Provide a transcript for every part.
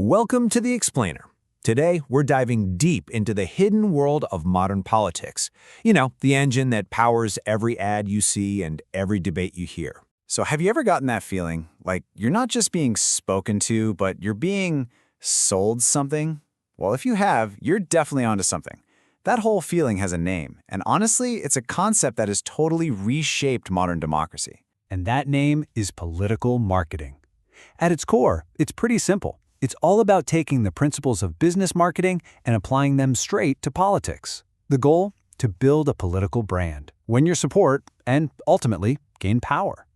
Welcome to The Explainer. Today, we're diving deep into the hidden world of modern politics. You know, the engine that powers every ad you see and every debate you hear. So have you ever gotten that feeling, like you're not just being spoken to, but you're being sold something? Well, if you have, you're definitely onto something. That whole feeling has a name, and honestly, it's a concept that has totally reshaped modern democracy. And that name is political marketing. At its core, it's pretty simple. It's all about taking the principles of business marketing and applying them straight to politics. The goal? To build a political brand, win your support, and ultimately gain power.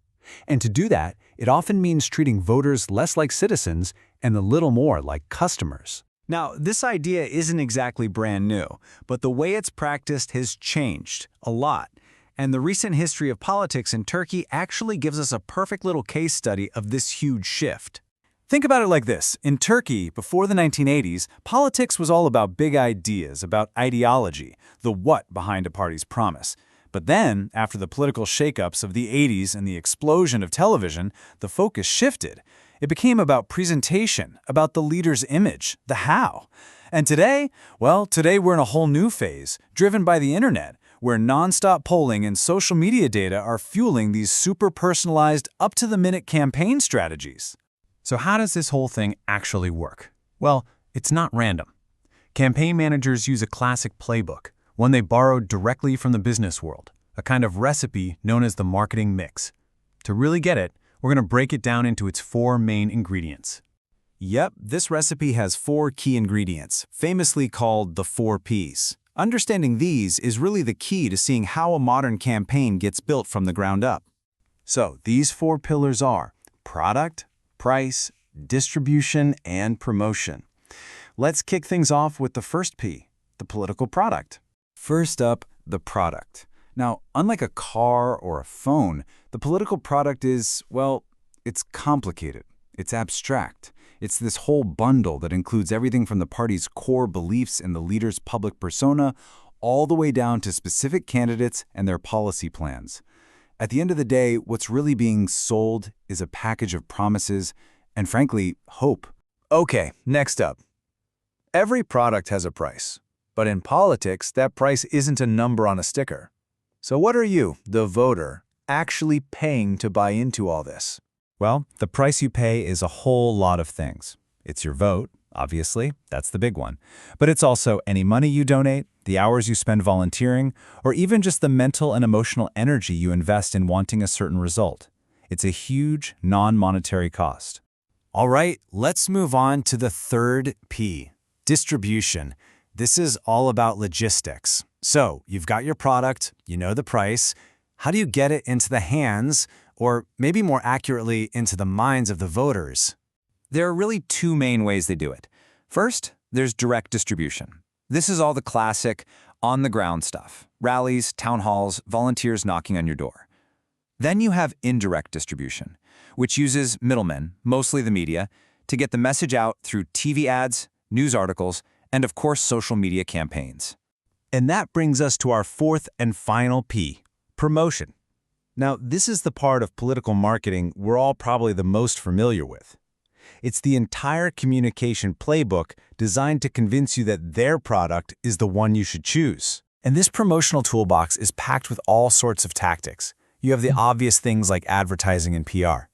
And to do that, it often means treating voters less like citizens and a little more like customers. Now, this idea isn't exactly brand new, but the way it's practiced has changed a lot. And the recent history of politics in Turkey actually gives us a perfect little case study of this huge shift. Think about it like this. In Turkey, before the 1980s, politics was all about big ideas, about ideology, the what behind a party's promise. But then, after the political shakeups of the 80s and the explosion of television, the focus shifted. It became about presentation, about the leader's image, the how. And today, well, today we're in a whole new phase, driven by the internet, where nonstop polling and social media data are fueling these super-personalized, up-to-the-minute campaign strategies. So how does this whole thing actually work? Well, it's not random. Campaign managers use a classic playbook, one they borrowed directly from the business world, a kind of recipe known as the marketing mix. To really get it, we're going to break it down into its 4 main ingredients. Yep, this recipe has 4 key ingredients, famously called the 4 Ps. Understanding these is really the key to seeing how a modern campaign gets built from the ground up. So these 4 pillars are product, price, distribution, and promotion. Let's kick things off with the first P, the political product. First up, the product. Now, unlike a car or a phone, the political product is, well, it's complicated. It's abstract. It's this whole bundle that includes everything from the party's core beliefs and the leader's public persona, all the way down to specific candidates and their policy plans. At the end of the day, what's really being sold is a package of promises and, frankly, hope. Okay, next up. Every product has a price, but in politics, that price isn't a number on a sticker. So what are you, the voter, actually paying to buy into all this? Well, the price you pay is a whole lot of things. It's your vote, obviously, that's the big one. But it's also any money you donate, the hours you spend volunteering, or even just the mental and emotional energy you invest in wanting a certain result. It's a huge, non-monetary cost. All right, let's move on to the third P, distribution. This is all about logistics. So, you've got your product, you know the price. How do you get it into the hands, or maybe more accurately, into the minds of the voters? There are really 2 main ways they do it. First, there's direct distribution. This is all the classic, on-the-ground stuff. Rallies, town halls, volunteers knocking on your door. Then you have indirect distribution, which uses middlemen, mostly the media, to get the message out through TV ads, news articles, and of course social media campaigns. And that brings us to our 4th and final P, promotion. Now, this is the part of political marketing we're all probably the most familiar with. It's the entire communication playbook designed to convince you that their product is the one you should choose. And this promotional toolbox is packed with all sorts of tactics. You have the obvious things like advertising and PR.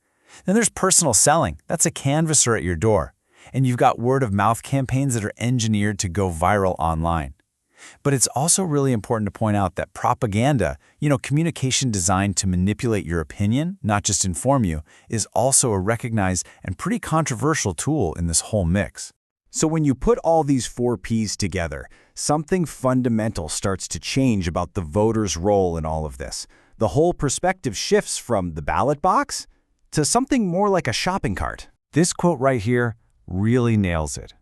Then there's personal selling. That's a canvasser at your door. And you've got word-of-mouth campaigns that are engineered to go viral online. But it's also really important to point out that propaganda, communication designed to manipulate your opinion, not just inform you, is also a recognized and pretty controversial tool in this whole mix. So when you put all these 4 Ps together, something fundamental starts to change about the voter's role in all of this. The whole perspective shifts from the ballot box to something more like a shopping cart. This quote right here really nails it.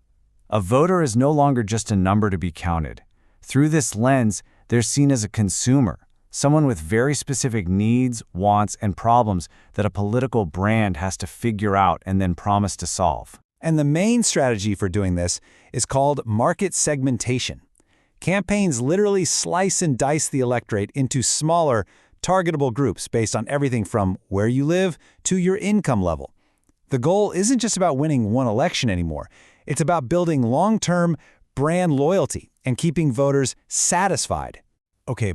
A voter is no longer just a number to be counted. Through this lens, they're seen as a consumer, someone with very specific needs, wants, and problems that a political brand has to figure out and then promise to solve. And the main strategy for doing this is called market segmentation. Campaigns literally slice and dice the electorate into smaller, targetable groups based on everything from where you live to your income level. The goal isn't just about winning one election anymore. It's about building long-term brand loyalty and keeping voters satisfied. Okay,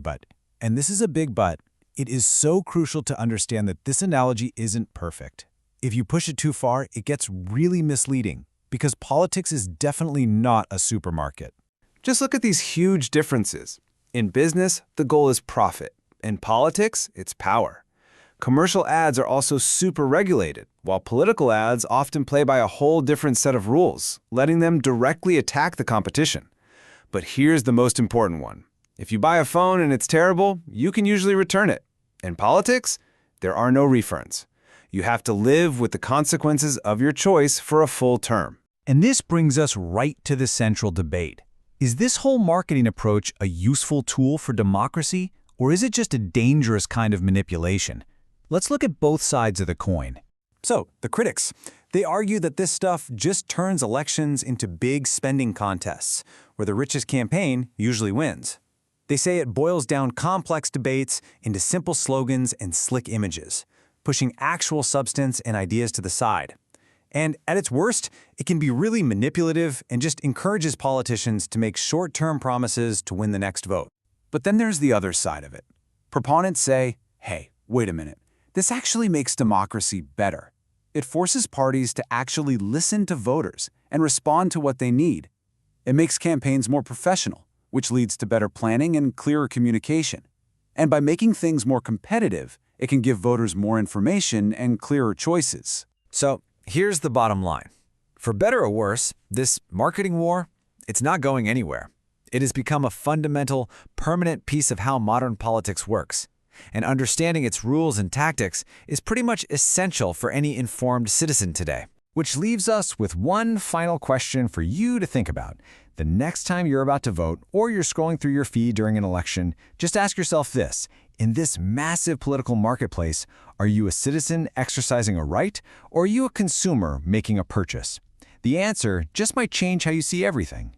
and this is a big but, it is so crucial to understand that this analogy isn't perfect. If you push it too far, it gets really misleading, because politics is definitely not a supermarket. Just look at these huge differences. In business, the goal is profit. In politics, it's power. Commercial ads are also super regulated, while political ads often play by a whole different set of rules, letting them directly attack the competition. But here's the most important one. If you buy a phone and it's terrible, you can usually return it. In politics, there are no refunds. You have to live with the consequences of your choice for a full term. And this brings us right to the central debate. Is this whole marketing approach a useful tool for democracy, or is it just a dangerous kind of manipulation? Let's look at both sides of the coin. So, the critics, they argue that this stuff just turns elections into big spending contests, where the richest campaign usually wins. They say it boils down complex debates into simple slogans and slick images, pushing actual substance and ideas to the side. And at its worst, it can be really manipulative and just encourages politicians to make short-term promises to win the next vote. But then there's the other side of it. Proponents say, hey, wait a minute, this actually makes democracy better. It forces parties to actually listen to voters and respond to what they need. It makes campaigns more professional, which leads to better planning and clearer communication. And by making things more competitive, it can give voters more information and clearer choices. So, here's the bottom line. For better or worse, this marketing war, it's not going anywhere. It has become a fundamental, permanent piece of how modern politics works. And understanding its rules and tactics is pretty much essential for any informed citizen today. Which leaves us with one final question for you to think about. The next time you're about to vote or you're scrolling through your feed during an election, just ask yourself this. In this massive political marketplace, are you a citizen exercising a right, or are you a consumer making a purchase? The answer just might change how you see everything.